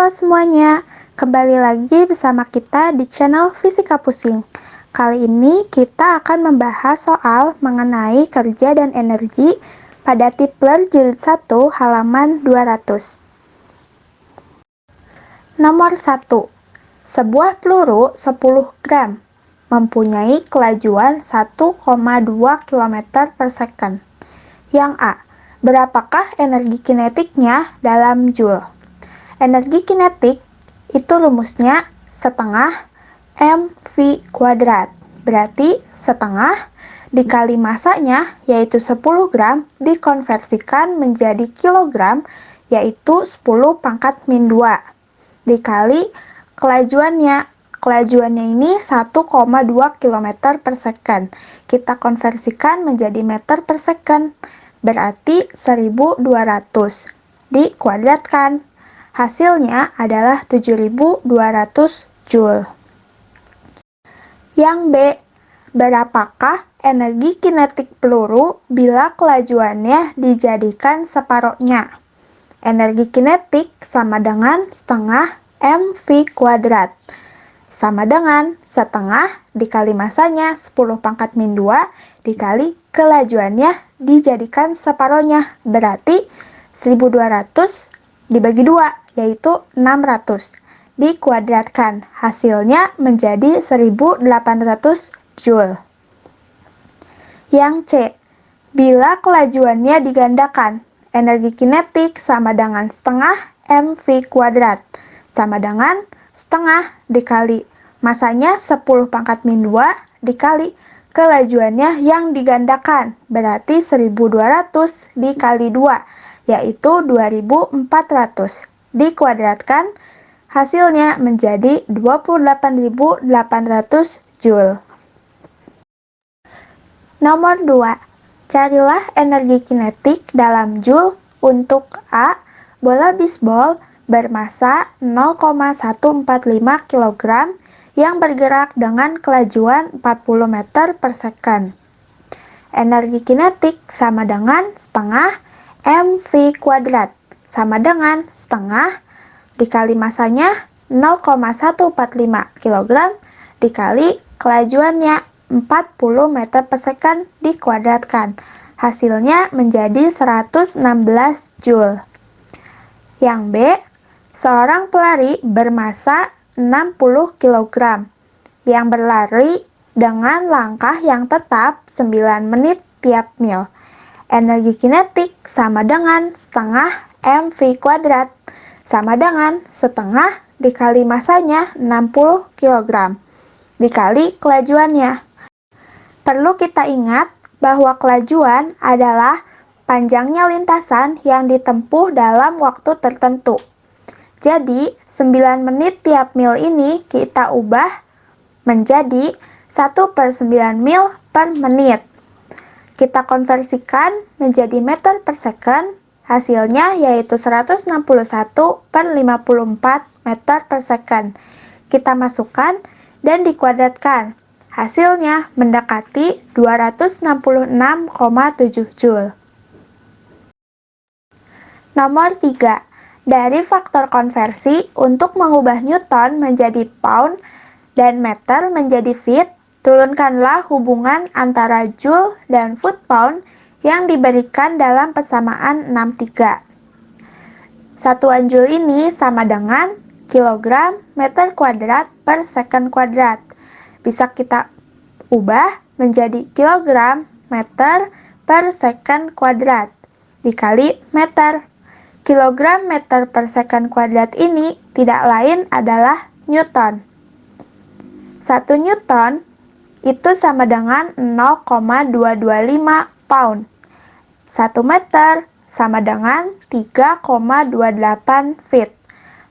semuanya, kembali lagi bersama kita di channel Fisika Pusing. Kali ini kita akan membahas soal mengenai kerja dan energi pada Tipler jilid 1 halaman 200. Nomor 1. Sebuah peluru 10 gram mempunyai kelajuan 1,2 km per second. Yang A. Berapakah energi kinetiknya dalam Joule? Energi kinetik itu rumusnya setengah mv kuadrat. Berarti setengah dikali masanya, yaitu 10 gram, dikonversikan menjadi kilogram, yaitu 10 pangkat min 2. Dikali kelajuannya. Kelajuannya ini 1,2 km per second. Kita konversikan menjadi meter per second. Berarti 1200. Dikuadratkan. Hasilnya adalah 7200 Joule. Yang B. Berapakah energi kinetik peluru bila kelajuannya dijadikan separohnya? Energi kinetik sama dengan setengah mv kuadrat. Sama dengan setengah dikali masanya 10 pangkat min 2 dikali kelajuannya dijadikan separohnya. Berarti 1200 dibagi 2, yaitu 600. Dikuadratkan, hasilnya menjadi 1800 Joule. Yang C. Bila kelajuannya digandakan, energi kinetik sama dengan setengah mv kuadrat. Sama dengan setengah dikali masanya 10 pangkat min 2 dikali kelajuannya yang digandakan. Berarti 1200 dikali 2. Yaitu 2400. Dikuadratkan, hasilnya menjadi 28.800 Joule. Nomor 2. Carilah energi kinetik dalam Joule untuk A. Bola bisbol bermasa 0,145 kg yang bergerak dengan kelajuan 40 meter per second. Energi kinetik sama dengan setengah mv kuadrat, sama dengan setengah dikali masanya 0,145 kg dikali kelajuannya 40 meter per second dikuadratkan. Hasilnya menjadi 116 Joule. Yang B. Seorang pelari bermasa 60 kg yang berlari dengan langkah yang tetap 9 menit tiap mil. Energi kinetik sama dengan setengah mv kuadrat, sama dengan setengah dikali masanya 60 kg, dikali kelajuannya. Perlu kita ingat bahwa kelajuan adalah panjangnya lintasan yang ditempuh dalam waktu tertentu. Jadi, 9 menit tiap mil ini kita ubah menjadi 1/9 mil per menit. Kita konversikan menjadi meter per second, hasilnya yaitu 161/54 meter per second. Kita masukkan dan dikuadratkan. Hasilnya mendekati 266,7 Joule. Nomor 3. Dari faktor konversi untuk mengubah Newton menjadi pound dan meter menjadi feet, turunkanlah hubungan antara Joule dan foot-pound yang diberikan dalam persamaan 63. Satuan Joule ini sama dengan kilogram meter kuadrat per second kuadrat. Bisa kita ubah menjadi kilogram meter per second kuadrat dikali meter. Kilogram meter per second kuadrat ini tidak lain adalah Newton. 1 Newton itu sama dengan 0,225 pound. 1 meter sama dengan 3,28 feet.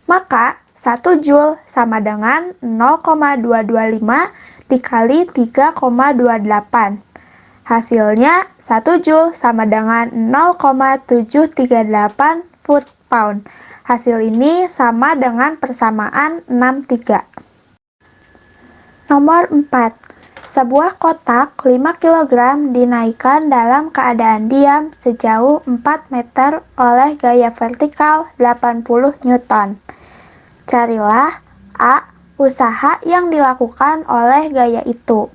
Maka 1 Joule sama dengan 0,225 dikali 3,28. Hasilnya 1 Joule sama dengan 0,738 foot-pound. Hasil ini sama dengan persamaan 63. Nomor 4. Sebuah kotak 5 kg dinaikkan dalam keadaan diam sejauh 4 meter oleh gaya vertikal 80 Newton. Carilah A. Usaha yang dilakukan oleh gaya itu.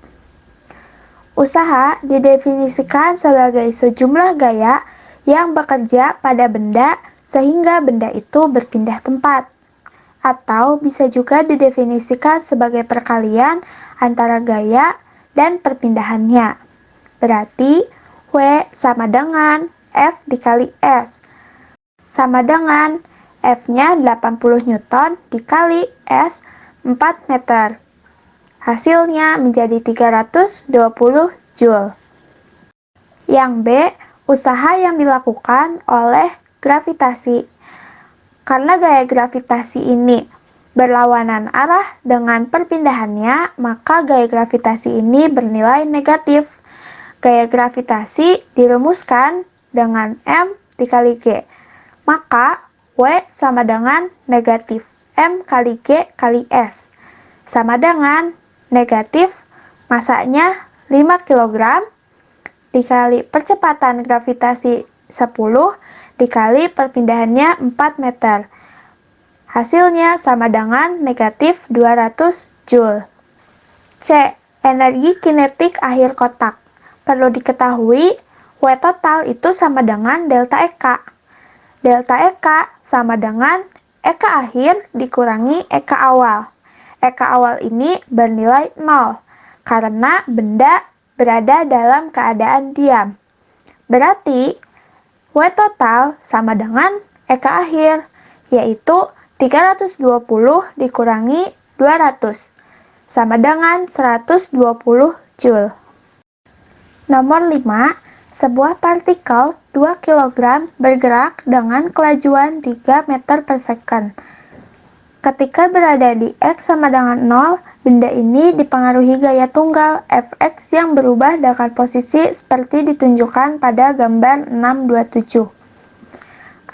Usaha didefinisikan sebagai sejumlah gaya yang bekerja pada benda sehingga benda itu berpindah tempat. Atau bisa juga didefinisikan sebagai perkalian antara gaya dan perpindahannya. Berarti W sama dengan F dikali S. Sama dengan F-nya 80 Newton dikali S 4 meter. Hasilnya menjadi 320 Joule. Yang B, usaha yang dilakukan oleh gravitasi. Karena gaya gravitasi ini berlawanan arah dengan perpindahannya, maka gaya gravitasi ini bernilai negatif. Gaya gravitasi dirumuskan dengan M dikali G. Maka W sama dengan negatif M kali G kali S. Sama dengan negatif masanya 5 kg dikali percepatan gravitasi 10 dikali perpindahannya 4 meter. Hasilnya sama dengan negatif 200 Joule. C. Energi kinetik akhir kotak. Perlu diketahui, W total itu sama dengan delta EK. Delta EK sama dengan EK akhir dikurangi EK awal. EK awal ini bernilai 0 karena benda berada dalam keadaan diam. Berarti W total sama dengan EK akhir, yaitu 320 dikurangi 200, sama dengan 120 Joule. Nomor 5, sebuah partikel 2 kg bergerak dengan kelajuan 3 meter per second. Ketika berada di X sama dengan 0, benda ini dipengaruhi gaya tunggal Fx yang berubah dengan posisi seperti ditunjukkan pada gambar 627.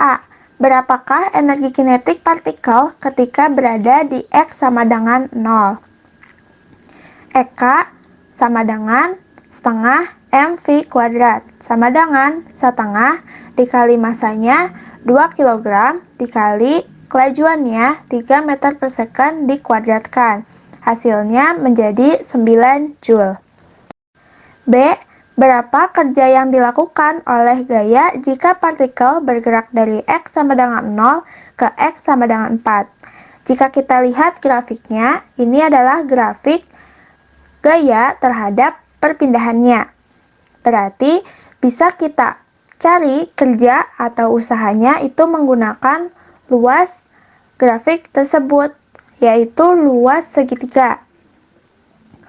A. Berapakah energi kinetik partikel ketika berada di X sama dengan 0? EK sama dengan setengah mv kuadrat sama dengan setengah dikali masanya 2 kg dikali kelajuannya 3 meter per second dikuadratkan. Hasilnya menjadi 9 Joule. B. Berapa kerja yang dilakukan oleh gaya jika partikel bergerak dari X sama dengan 0 ke X sama dengan 4? Jika kita lihat grafiknya, ini adalah grafik gaya terhadap perpindahannya. Berarti bisa kita cari kerja atau usahanya itu menggunakan luas grafik tersebut, yaitu luas segitiga.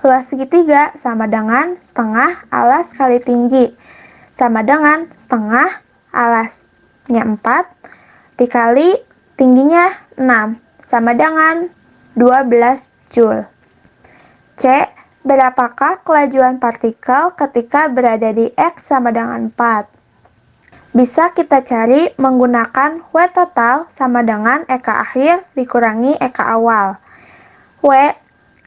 Luas segitiga sama dengan setengah alas kali tinggi, sama dengan setengah alasnya 4 dikali tingginya 6, sama dengan 12 Joule. C. Berapakah kelajuan partikel ketika berada di X sama dengan 4? Bisa kita cari menggunakan W total sama dengan EK akhir dikurangi EK awal. W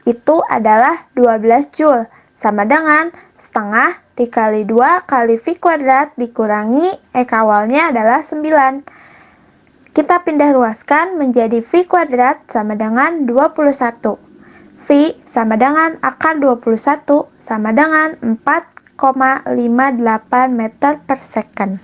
itu adalah 12 Joule, sama dengan setengah dikali 2 kali V kuadrat dikurangi EK awalnya adalah 9. Kita pindah ruaskan menjadi V kuadrat sama dengan 21. V sama dengan akar 21 sama dengan 4,58 meter per second.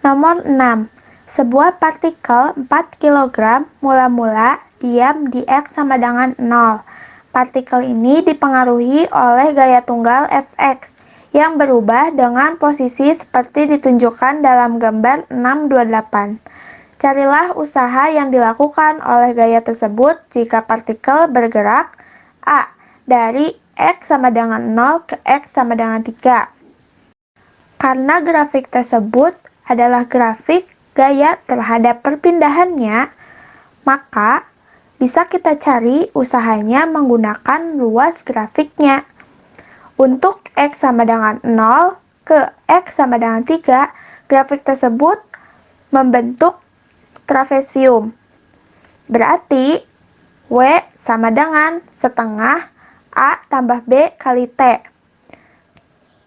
Nomor 6. Sebuah partikel 4 kg mula-mula diam di X sama dengan 0. Partikel ini dipengaruhi oleh gaya tunggal Fx yang berubah dengan posisi seperti ditunjukkan dalam gambar 628. Carilah usaha yang dilakukan oleh gaya tersebut jika partikel bergerak A. Dari X sama dengan 0 ke X sama dengan 3. Karena grafik tersebut adalah grafik gaya terhadap perpindahannya, maka bisa kita cari usahanya menggunakan luas grafiknya. Untuk X sama dengan 0 ke X sama dengan 3, grafik tersebut membentuk trapesium. Berarti W sama dengan setengah A tambah B kali T.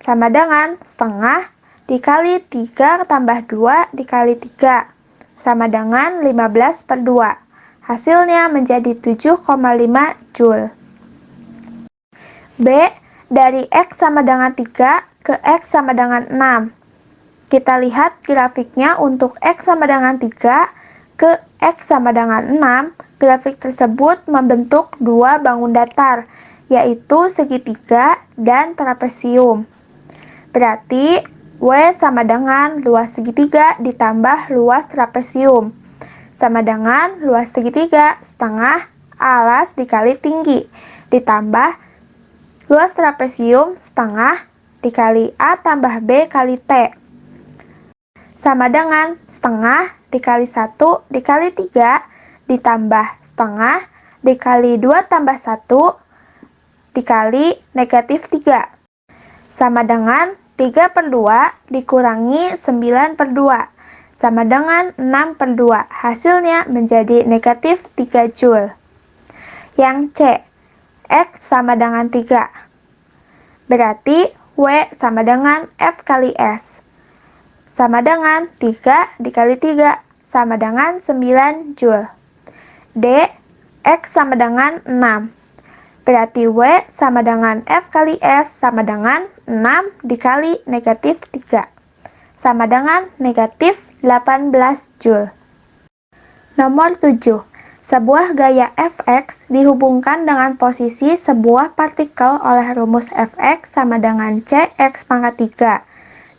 Sama dengan setengah dikali 3 tambah 2 dikali 3. sama dengan 15/2. Hasilnya menjadi 7,5 Joule. B. Dari X sama dengan 3 ke X sama dengan 6. Kita lihat grafiknya untuk X sama dengan 3 ke X sama dengan 6. Grafik tersebut membentuk dua bangun datar, yaitu segitiga dan trapesium. Berarti W sama dengan luas segitiga ditambah luas trapesium, sama dengan luas segitiga setengah alas dikali tinggi, ditambah luas trapesium setengah dikali A tambah B kali T, sama dengan setengah dikali 1 dikali 3 ditambah setengah dikali 2 tambah 1 dikali negatif 3, sama dengan 3/2 dikurangi 9/2, sama dengan 6/2. Hasilnya menjadi negatif 3 Joule. Yang C, X sama dengan 3. Berarti W sama dengan F kali S, sama dengan 3 dikali 3, sama dengan 9 Joule. D, X sama dengan 6. Berarti W sama dengan F kali S sama dengan 6 dikali negatif 3, sama dengan negatif 18 Joule. Nomor 7. Sebuah gaya Fx dihubungkan dengan posisi sebuah partikel oleh rumus Fx sama dengan Cx pangkat 3.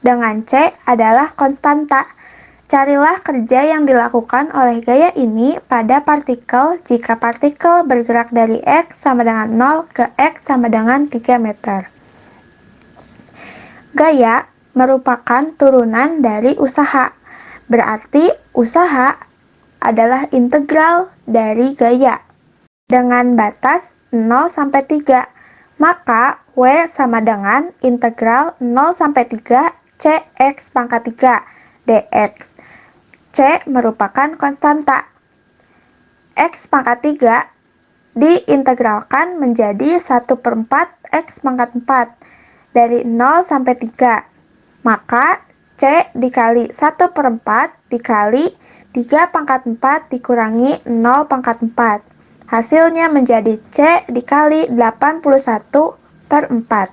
Dengan C adalah konstanta. Carilah kerja yang dilakukan oleh gaya ini pada partikel jika partikel bergerak dari X sama dengan 0 ke X sama dengan 3 meter. Gaya merupakan turunan dari usaha. Berarti usaha adalah integral dari gaya dengan batas 0 sampai 3. Maka W sama dengan integral 0 sampai 3 Cx pangkat 3 dx. C merupakan konstanta. X pangkat 3 diintegralkan menjadi 1/4 X pangkat 4 dari 0 sampai 3. Maka C dikali 1/4 dikali 3 pangkat 4 dikurangi 0 pangkat 4. Hasilnya menjadi C dikali 81/4.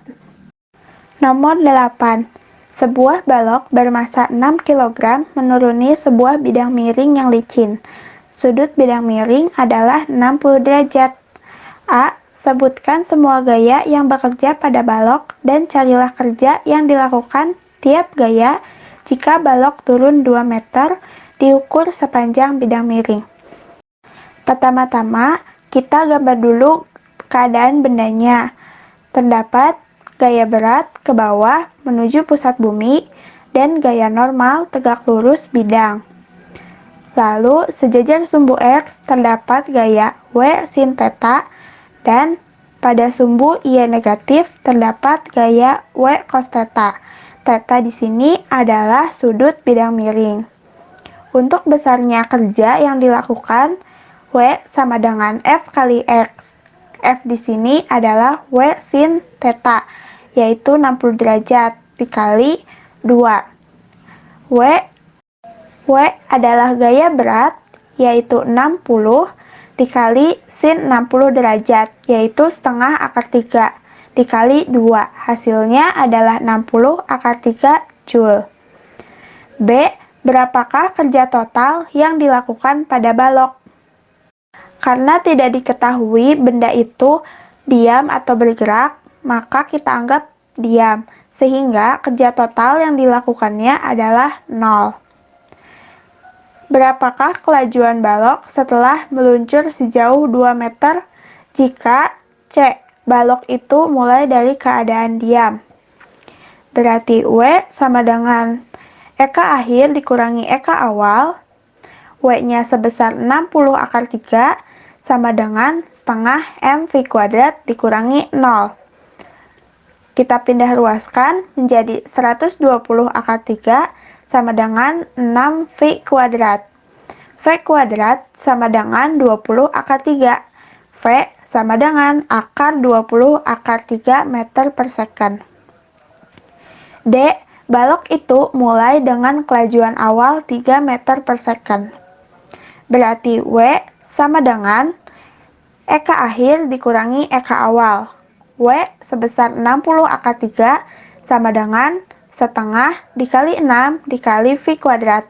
Nomor 8. Sebuah balok bermassa 6 kg menuruni sebuah bidang miring yang licin. Sudut bidang miring adalah 60 derajat. A. Sebutkan semua gaya yang bekerja pada balok dan carilah kerja yang dilakukan tiap gaya jika balok turun 2 meter diukur sepanjang bidang miring. Pertama-tama, kita gambar dulu keadaan bendanya. Terdapat gaya berat ke bawah menuju pusat bumi dan gaya normal tegak lurus bidang. Lalu, sejajar sumbu X terdapat gaya W sin theta dan pada sumbu Y negatif terdapat gaya W cos theta. Theta di sini adalah sudut bidang miring. Untuk besarnya kerja yang dilakukan, W sama dengan F kali X. F di sini adalah W sin theta, yaitu 60 derajat, dikali 2. W adalah gaya berat, yaitu 60, dikali sin 60 derajat, yaitu setengah akar 3, dikali 2. Hasilnya adalah 60 akar 3 Joule. B. Berapakah kerja total yang dilakukan pada balok? Karena tidak diketahui benda itu diam atau bergerak, maka kita anggap diam, sehingga kerja total yang dilakukannya adalah 0. Berapakah kelajuan balok setelah meluncur sejauh 2 meter jika C. Balok itu mulai dari keadaan diam? Berarti W sama dengan Eka akhir dikurangi Eka awal, W-nya sebesar 60 akar 3 sama dengan setengah mv kuadrat dikurangi 0. Kita pindah ruaskan menjadi 120 akar 3 sama dengan 6v kuadrat. V kuadrat sama dengan 20 akar 3. V sama dengan akar 20 akar 3 meter per second. D. Balok itu mulai dengan kelajuan awal 3 meter per second. Berarti W sama dengan Eka akhir dikurangi Eka awal. W sebesar 60 akar 3 sama dengan setengah dikali 6 dikali V kuadrat.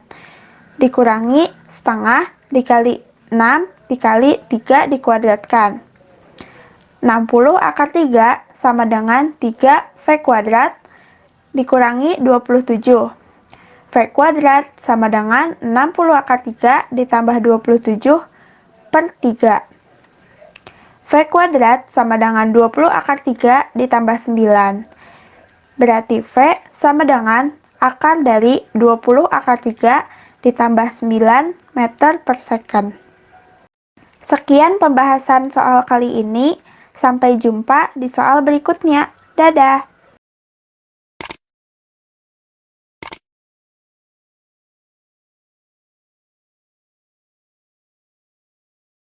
Dikurangi setengah dikali 6 dikali 3 dikuadratkan. 60 akar 3 sama dengan 3 V kuadrat dikurangi 27. V kuadrat sama dengan 60 akar 3 ditambah 27 per 3. V kuadrat sama dengan 20 akar 3 ditambah 9. Berarti V sama dengan akar dari 20 akar 3 ditambah 9 meter per second. Sekian pembahasan soal kali ini. Sampai jumpa di soal berikutnya. Dadah!